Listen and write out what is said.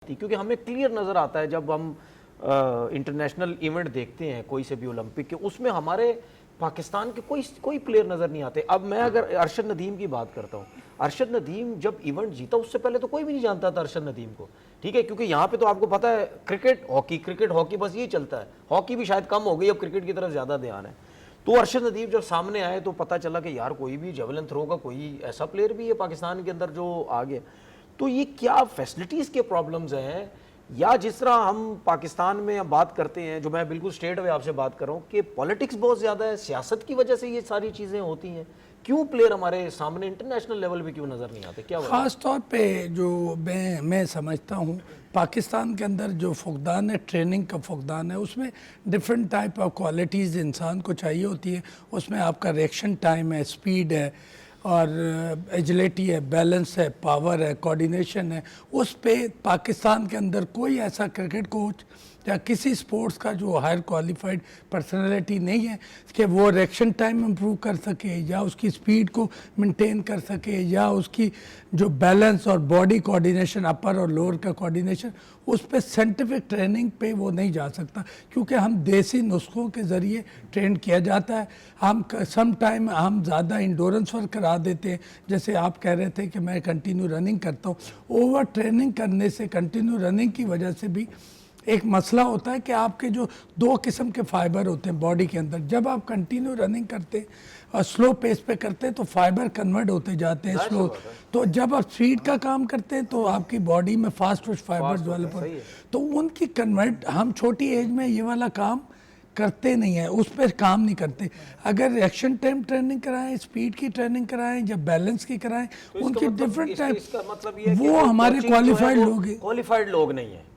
क्योंकि हमें क्लियर नज़र आता है जब हम इंटरनेशनल इवेंट देखते हैं कोई से भी ओलंपिक के, उसमें हमारे पाकिस्तान के कोई प्लेयर नज़र नहीं आते। अब मैं अगर अरशद नदीम की बात करता हूँ, अरशद नदीम जब इवेंट जीता उससे पहले तो कोई भी नहीं जानता था अरशद नदीम को, ठीक है, क्योंकि यहाँ पे तो आपको पता है क्रिकेट हॉकी बस यही चलता है। हॉकी भी शायद कम हो गई, अब क्रिकेट की तरफ ज़्यादा ध्यान है। तो अरशद नदीम जब सामने आए तो पता चला कि यार कोई भी जेवलिन थ्रो का कोई ऐसा प्लेयर भी है पाकिस्तान के अंदर जो आ गया। तो ये क्या फैसिलिटीज़ के प्रॉब्लम्स हैं, या जिस तरह हम पाकिस्तान में अब बात करते हैं, जो मैं बिल्कुल स्ट्रेट वे आपसे बात कर रहा हूँ कि पॉलिटिक्स बहुत ज़्यादा है, सियासत की वजह से ये सारी चीज़ें होती हैं, क्यों प्लेयर हमारे सामने इंटरनेशनल लेवल पे क्यों नज़र नहीं आते, क्या वजह? ख़ास तौर पे जो मैं समझता हूँ पाकिस्तान के अंदर जो फुकदान है, ट्रेनिंग का फुकदान है, उसमें डिफरेंट टाइप ऑफ क्वालिटीज़ इंसान को चाहिए होती है। उसमें आपका रिएक्शन टाइम है, स्पीड है और एजिलिटी है, बैलेंस है, पावर है, कोऑर्डिनेशन है। उस पे पाकिस्तान के अंदर कोई ऐसा क्रिकेट कोच या किसी स्पोर्ट्स का जो हायर क्वालिफाइड पर्सनालिटी नहीं है कि वो रिएक्शन टाइम इम्प्रूव कर सके या उसकी स्पीड को मेंटेन कर सके या उसकी जो बैलेंस और बॉडी कोऑर्डिनेशन, अपर और लोअर का कोऑर्डिनेशन, उस पे साइंटिफिक ट्रेनिंग पे वो नहीं जा सकता, क्योंकि हम देसी नुस्खों के ज़रिए ट्रेन किया जाता है। हम सम टाइम हम ज़्यादा इंडोरेंस वर्क करा देते हैं, जैसे आप कह रहे थे कि मैं कंटिन्यू रनिंग करता हूँ। ओवर ट्रेनिंग करने से, कंटिन्यू रनिंग की वजह से भी एक मसला होता है कि आपके जो दो किस्म के फाइबर होते हैं बॉडी के अंदर, जब आप कंटिन्यू रनिंग करते हैं और स्लो पेस पे करते हैं तो फाइबर कन्वर्ट होते जाते हैं स्लो। तो जब आप स्पीड का काम करते हैं तो आपकी बॉडी में फास्ट ट्विच फाइबर डेवलप होते हैं, तो उनकी कन्वर्ट, हम छोटी एज में ये वाला काम करते नहीं है, उस पर काम नहीं करते। अगर रिएक्शन टाइम ट्रेनिंग कराएं, स्पीड की ट्रेनिंग कराएं या बैलेंस की कराएं, तो उनकी मतलब डिफरेंट टाइप, मतलब ये है वो हमारे क्वालिफाइड लोग हैं। क्वालिफाइड लोग नहीं है,